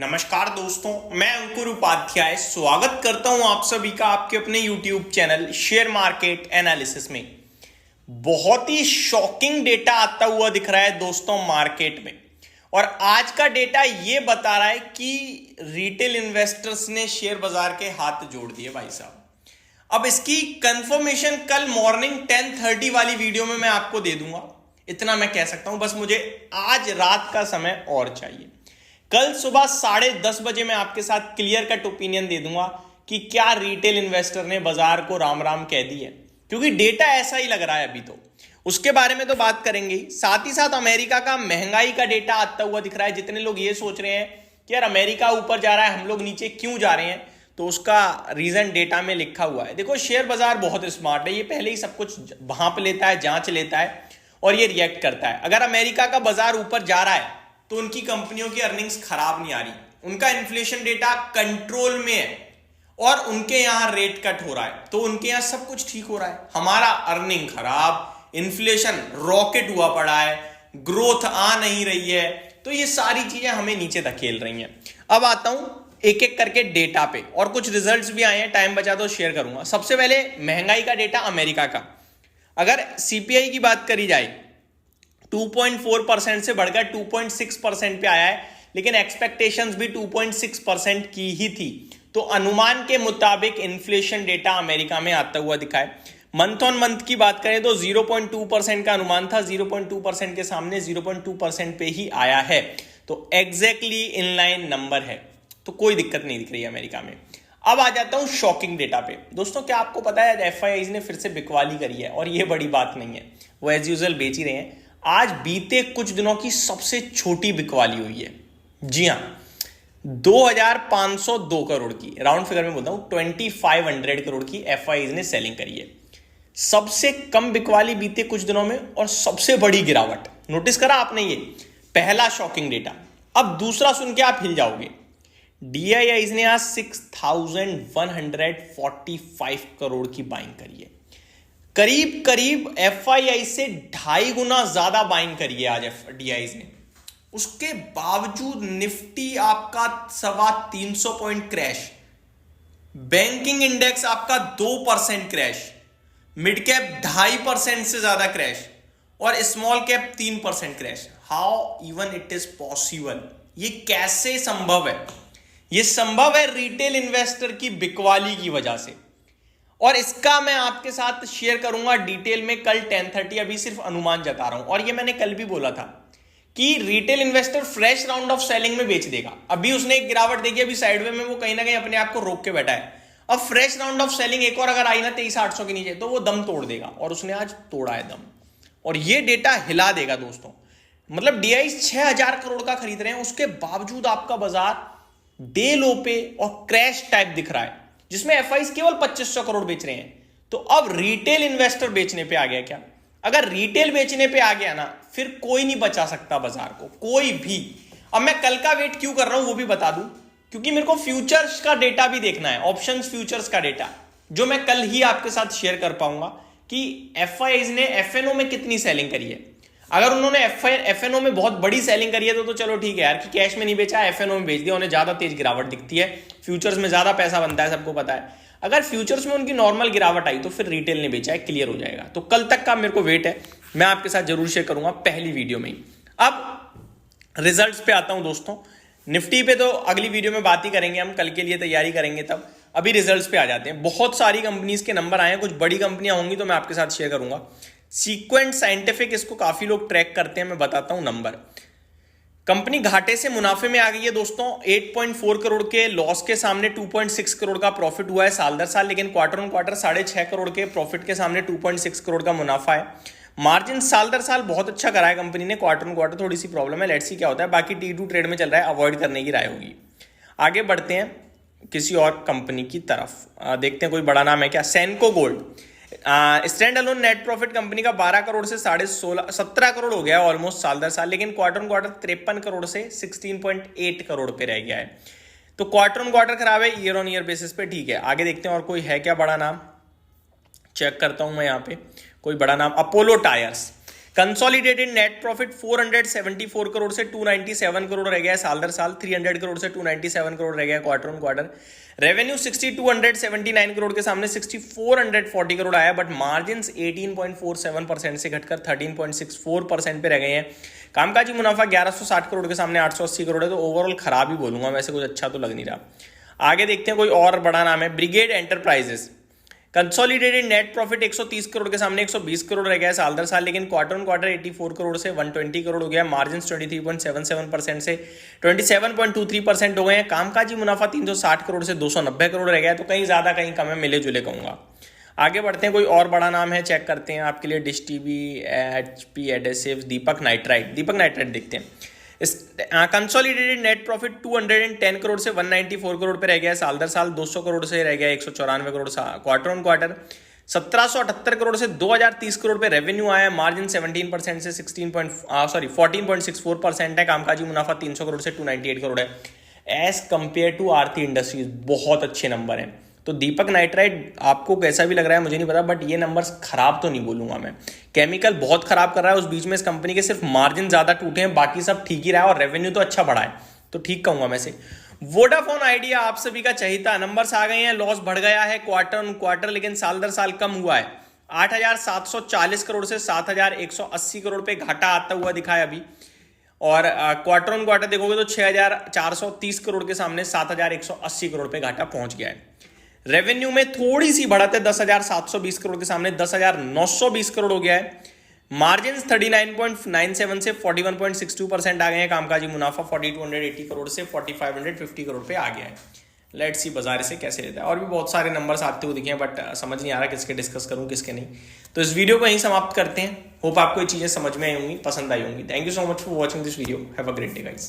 नमस्कार दोस्तों, मैं अंकुर उपाध्याय स्वागत करता हूं आप सभी का आपके अपने YouTube channel share market analysis में। बहुत ही शॉकिंग डेटा आता हुआ दिख रहा है दोस्तों मार्केट में, और आज का डेटा यह बता रहा है कि रिटेल इन्वेस्टर्स ने शेयर बाजार के हाथ जोड़ दिए भाई साहब। अब इसकी कंफर्मेशन कल मॉर्निंग 10:30 वाली वीडियो में मैं आपको दे दूंगा, इतना मैं कह सकता हूं। बस मुझे आज रात का समय और चाहिए। कल सुबह 10:30 बजे मैं आपके साथ क्लियर कट ओपिनियन दे दूंगा कि क्या रिटेल इन्वेस्टर ने बाजार को राम राम कह दी है, क्योंकि डेटा ऐसा ही लग रहा है अभी। तो उसके बारे में तो बात करेंगे, साथ ही साथ अमेरिका का महंगाई का डेटा आता हुआ दिख रहा है। जितने लोग ये सोच रहे हैं कि यार अमेरिका ऊपर जा रहा है, हम लोग नीचे क्यों जा रहे हैं, तो उसका रीजन डेटा में लिखा हुआ है। देखो, शेयर बाजार बहुत स्मार्ट है, ये पहले ही सब कुछ भांप लेता है, जांच लेता है और ये रिएक्ट करता है। अगर अमेरिका का बाजार ऊपर जा रहा है तो उनकी कंपनियों की अर्निंग्स खराब नहीं आ रही, उनका इन्फ्लेशन डेटा कंट्रोल में है और उनके यहां रेट कट हो रहा है, तो उनके यहां सब कुछ ठीक हो रहा है। हमारा अर्निंग खराब, इन्फ्लेशन रॉकेट हुआ पड़ा है, ग्रोथ आ नहीं रही है, तो ये सारी चीजें हमें नीचे धकेल रही हैं। अब आता हूं एक एक करके डेटा पे, और कुछ रिजल्ट्स भी आए हैं, टाइम बचा तो शेयर करूंगा। सबसे पहले महंगाई का डेटा अमेरिका का। अगर सीपीआई की बात करी जाए 2.4% से बढ़कर 2.6% पे आया है, लेकिन एक्सपेक्टेशंस भी 2.6% की ही थी। तो अनुमान के मुताबिक इन्फ्लेशन डेटा अमेरिका में आता हुआ दिखा है। मंथ ऑन मंथ की बात करें तो 0.2% का अनुमान था, 0.2% के सामने 0.2% पे ही आया है, तो एग्जैक्टली इनलाइन नंबर है, तो कोई दिक्कत नहीं दिख रही है अमेरिका में। अब आ जाता हूं शॉकिंग डेटा पे। दोस्तों, क्या आपको पता है एफआईआईज ने फिर से बिकवाली करी है, और ये बड़ी बात नहीं है, वो एज यूजुअल बेच ही रहे हैं। आज बीते कुछ दिनों की सबसे छोटी बिकवाली हुई है। जी हां, 2502 करोड़ की, राउंड फिगर में बोलता हूं 2500 करोड़ की एफआईआईज ने सेलिंग करी है। सबसे कम बिकवाली बीते कुछ दिनों में और सबसे बड़ी गिरावट। नोटिस करा आपने? ये पहला शॉकिंग डेटा। अब दूसरा सुन के आप हिल जाओगे। डीआईआईज ने आज 6145 करोड़ की बाइंग करी है। करीब करीब एफआईआई से 2.5 गुना ज्यादा बाइंग करी है आज डीआईआईज ने। उसके बावजूद निफ्टी आपका 325 पॉइंट क्रैश, बैंकिंग इंडेक्स आपका 2% क्रैश, मिड कैप 2.5% से ज्यादा क्रैश, और small cap 3% crash. How even it is possible? ये कैसे संभव है? ये संभव है रिटेल इन्वेस्टर की बिकवाली की वजह से, और इसका मैं आपके साथ शेयर करूंगा डिटेल में कल 10:30। अभी सिर्फ अनुमान जता रहा हूं, और ये मैंने कल भी बोला था कि retail investor fresh round of selling में बेच देगा। अभी उसने एक गिरावट देखी, अभी साइडवे में वो कहीं ना कहीं अपने आप को रोक के बैठा है। अब फ्रेश राउंड ऑफ सेलिंग एक और अगर आई ना 23,800 के नीचे, तो वो दम तोड़ देगा, और उसने आज तोड़ा है दम, और ये डेटा हिला देगा दोस्तों। मतलब डीआई 6,000 करोड़ का खरीद रहे हैं, उसके बावजूद आपका बाजार डे लो पे और क्रैश टाइप दिख रहा है, जिसमें एफआईज केवल 2500 करोड़ बेच रहे हैं। तो अब रिटेल इन्वेस्टर बेचने पे आ गया क्या? अगर रिटेल बेचने पे आ गया ना, फिर कोई नहीं बचा सकता बाजार को, कोई भी। अब मैं कल का वेट क्यों कर रहा हूं वो भी बता दूं, क्योंकि मेरे को फ्यूचर्स का डेटा भी देखना है, ऑप्शंस फ्यूचर्स का डेटा, जो मैं कल ही आपके साथ शेयर कर पाऊंगा कि एफआईज ने एफएनओ में कितनी सेलिंग करी है। अगर उन्होंने एफएनओ में बहुत बड़ी सेलिंग करी है तो चलो ठीक है यार, कि कैश में नहीं बेचा, एफएनओ में बेच दिया, उन्हें ज्यादा तेज गिरावट दिखती है, फ्यूचर्स में ज्यादा पैसा बनता है, सबको पता है। अगर फ्यूचर्स में उनकी नॉर्मल गिरावट आई तो फिर रिटेल ने बेचा है, क्लियर हो जाएगा। तो कल तक का मेरे को वेट है, मैं आपके साथ जरूर शेयर करूंगा पहली वीडियो में ही। अब रिजल्ट्स पे आता हूं दोस्तों। निफ्टी पे तो अगली वीडियो में बात ही करेंगे, हम कल के लिए तैयारी करेंगे तब। अभी रिजल्ट्स पे आ जाते हैं। बहुत सारी कंपनीज के नंबर आए हैं, कुछ बड़ी कंपनियां होंगी तो मैं आपके साथ शेयर करूंगा। सीक्वेंट साइंटिफिक, इसको काफी लोग ट्रैक करते हैं, मैं बताता हूं नंबर। कंपनी घाटे से मुनाफे में आ गई है दोस्तों। 8.4 करोड़ के लॉस के सामने 2.6 करोड़ का प्रॉफिट हुआ है साल दर साल, लेकिन क्वार्टर ऑन क्वार्टर 6.5 करोड़ के प्रॉफिट के सामने 2.6 करोड़ का मुनाफा है। मार्जिन साल दर साल बहुत अच्छा करा है कंपनी ने, क्वार्टर ऑन क्वार्टर थोड़ी सी प्रॉब्लम है, लेट्स सी क्या होता है। बाकी T2 ट्रेड में चल रहा है, अवॉइड करने की राय होगी। आगे बढ़ते हैं किसी और कंपनी की तरफ, देखते हैं कोई बड़ा नाम है क्या। Senco Gold, standalone net profit company का 12 करोड़ से 17 करोड़ हो गया है ऑलमोस्ट साल दर साल, लेकिन क्वार्टर ऑन क्वार्टर 53 करोड़ से 16.8 करोड़ पे रह गया है। तो क्वार्टर ऑन क्वार्टर खराब है, ईयर ऑन ईयर बेसिस पे ठीक है। आगे देखते हैं और कोई है क्या बड़ा नाम, चेक करता हूं मैं यहाँ पे कोई बड़ा नाम। Apollo tyres, consolidated net profit 474 crore से 297 करोड़ रह गया है साल दर साल, 300 करोड़ से 297 करोड़ रह गया है quarter on quarter. Revenue 6279 crore के सामने 6440 करोड़ आया, बट मार्जिन 18.47% से घटकर 13.64% पे रह गए हैं। कामकाजी मुनाफा 1160 करोड़ के सामने 880 करोड़ है, तो ओवरऑल खराब ही बोलूंगा, वैसे कुछ अच्छा तो लग नहीं रहा। आगे देखते हैं, कोई और बड़ा नाम है brigade enterprises. Consolidated net profit 130 crore के सामने 120 करोड़ रह गया है साल दर साल, लेकिन क्वार्टर ऑन क्वार्टर 84 करोड़ से 120 करोड़ हो गया। मार्जिन 23.77% से 27.23% हो गए हैं। कामकाजी मुनाफा 360 करोड़ से 290 करोड़ रह गया है, तो कहीं ज्यादा कहीं कम है, मिले जुले कहूंगा। आगे बढ़ते हैं, कोई और बड़ा नाम है, चेक करते हैं आपके लिए। डिश टीवी, HP एडेसिव्स, दीपक नाइट्राइट देखते हैं। कंसोलिडेटेड नेट प्रॉफिट 210 करोड़ से 194 करोड़ पे रह गया है साल दर साल, 200 करोड़ से रह गया 194 crore quarter on quarter. 1778 crore से 2030 करोड़ पे रेवेन्यू आया है। मार्जिन 17% से 14.64% है। कामकाजी मुनाफा 300 करोड़ से 298 करोड़ है। As compare to Aarti industries बहुत अच्छे नंबर हैं। तो दीपक नाइट्राइट आपको कैसा भी लग रहा है मुझे नहीं पता, बट ये नंबर्स खराब तो नहीं बोलूंगा मैं। केमिकल बहुत खराब कर रहा है, उस बीच में इस कंपनी के सिर्फ मार्जिन ज्यादा टूटे हैं, बाकी सब ठीक ही रहा है, और रेवेन्यू तो अच्छा बढ़ा है, तो ठीक कहूंगा मैं से। वोडाफोन आइडिया आप सभी का चहिता, नंबर्स आ गए हैं। लॉस बढ़ गया है क्वार्टर ऑन क्वार्टर, लेकिन साल दर साल कम हुआ है। 8740 करोड़ से 7180 करोड़ पे घाटा आता हुआ दिखा है अभी, और क्वार्टर ऑन क्वार्टर देखोगे तो 6430 करोड़ के सामने 7180 करोड़ पे घाटा पहुंच गया है। रेवेन्यू में थोड़ी सी बढ़त है, 10,720 करोड़ के सामने 10,920 करोड़ हो गया है। मार्जिन 39.97 से 41.62% आ गए हैं। कामकाजी मुनाफा 4280 करोड़ से 4550 करोड़ पे आ गया है। लेट्स सी बाजार से कैसे लेता है। और भी बहुत सारे नंबर्स आते हुए दिखे हैं, बट समझ नहीं आ रहा किसके डिस्कस करूं किसके नहीं। तो इस वीडियो को यहीं समाप्त करते हैं। होप आपको ये चीजें समझ में आई होंगी, पसंद आई होंगी। Thank you so much for watching this video. Have a great day guys.